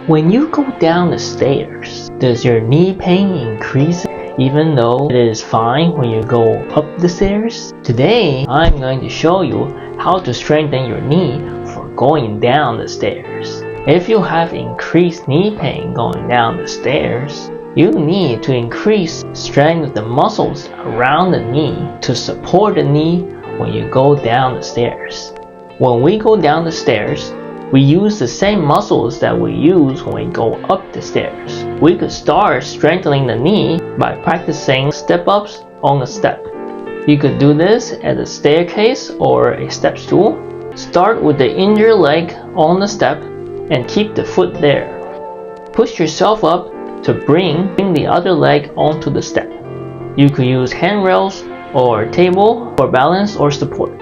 When you go down the stairs, does your knee pain increase even though it is fine when you go up the stairs? Today, I'm going to show you how to strengthen your knee for going down the stairs. If you have increased knee pain going down the stairs, you need to increase strength of the muscles around the knee to support the knee when you go down the stairs. When we go down the stairs, we use the same muscles that we use when we go up the stairs. We could start strengthening the knee by practicing step-ups on a step. You could do this at a staircase or a step stool. Start with the injured leg on the step and keep the foot there. Push yourself up to bring the other leg onto the step. You could use handrails or table for balance or support.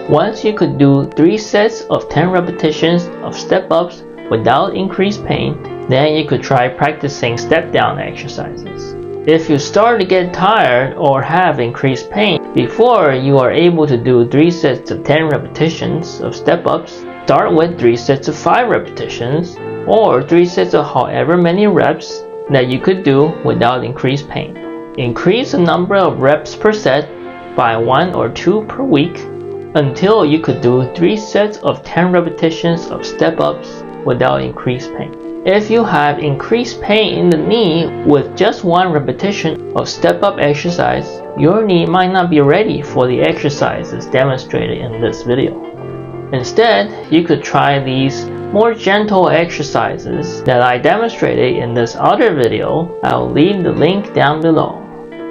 Once you could do 3 sets of 10 repetitions of step-ups without increased pain, then you could try practicing step-down exercises. If you start to get tired or have increased pain before you are able to do 3 sets of 10 repetitions of step-ups, start with 3 sets of 5 repetitions or 3 sets of however many reps that you could do without increased pain. Increase the number of reps per set by 1 or 2 per week until you could do 3 sets of 10 repetitions of step-ups without increased pain. If you have increased pain in the knee with just 1 repetition of step-up exercise, your knee might not be ready for the exercises demonstrated in this video. Instead, you could try these more gentle exercises that I demonstrated in this other video. I'll leave the link down below.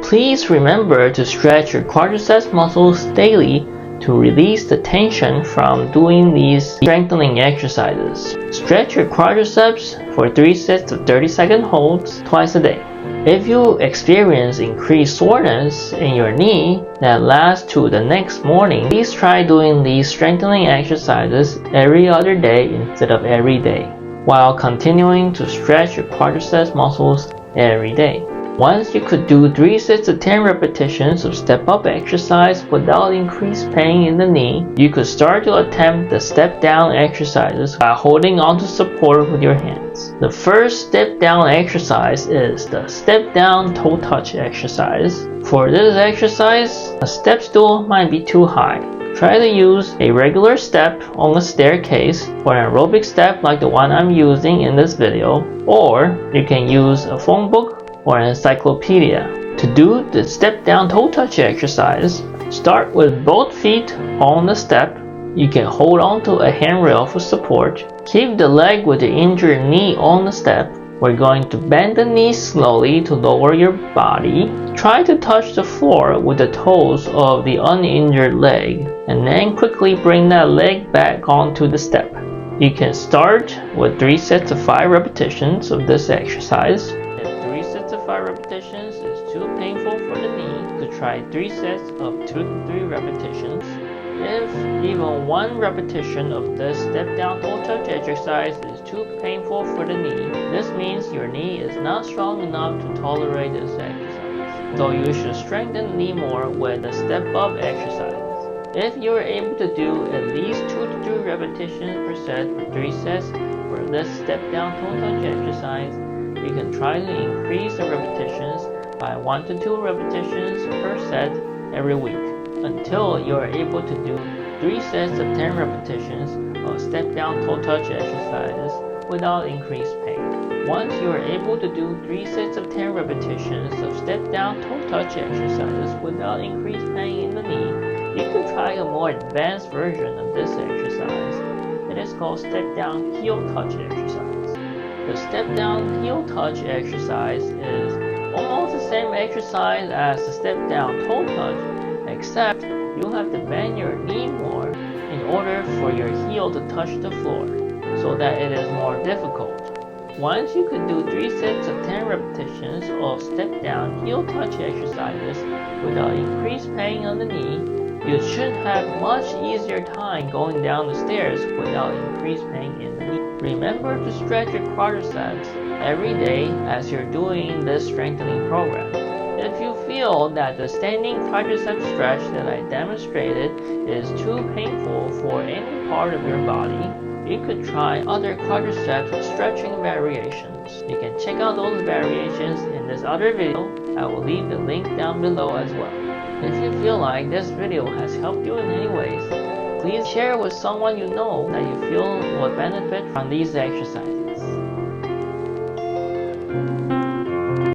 Please remember to stretch your quadriceps muscles daily to release the tension from doing these strengthening exercises. Stretch your quadriceps for 3 sets of 30-second holds twice a day. If you experience increased soreness in your knee that lasts to the next morning, please try doing these strengthening exercises every other day instead of every day, while continuing to stretch your quadriceps muscles every day. Once you could do 3 sets of 10 repetitions of step-up exercise without increased pain in the knee, you could start to attempt the step-down exercises by holding onto support with your hands. The first step-down exercise is the step-down toe touch exercise. For this exercise, a step stool might be too high. Try to use a regular step on a staircase or an aerobic step like the one I'm using in this video, or you can use a phone book or an encyclopedia. To do the step-down toe touch exercise, start with both feet on the step. You can hold on to a handrail for support. Keep the leg with the injured knee on the step. We're going to bend the knee slowly to lower your body. Try to touch the floor with the toes of the uninjured leg, and then quickly bring that leg back onto the step. You can start with 3 sets of 5 repetitions of this exercise. 5 repetitions is too painful for the knee, to try 3 sets of 2 to 3 repetitions. If even 1 repetition of this step-down toe touch exercise is too painful for the knee, this means your knee is not strong enough to tolerate this exercise. So you should strengthen the knee more with the step-up exercises. If you are able to do at least 2 to 3 repetitions per set for 3 sets for this step-down toe touch exercise, you can try to increase the repetitions by 1 to 2 repetitions per set every week until you are able to do 3 sets of 10 repetitions of step-down toe touch exercises without increased pain. Once you are able to do 3 sets of 10 repetitions of step-down toe touch exercises without increased pain in the knee, you can try a more advanced version of this exercise. It is called step-down heel touch exercise. The step-down heel touch exercise is almost the same exercise as the step-down toe touch, except you have to bend your knee more in order for your heel to touch the floor, so that it is more difficult. Once you could do 3 sets of 10 repetitions of step-down heel touch exercises without increased pain on the knee, you should have much easier time going down the stairs without increased pain in the knee. Remember to stretch your quadriceps every day as you're doing this strengthening program. If you feel that the standing quadricep stretch that I demonstrated is too painful for any part of your body, you could try other quadriceps stretching variations. You can check out those variations in this other video. I will leave the link down below as well. If you feel like this video has helped you in any ways, please share with someone you know that you feel will benefit from these exercises.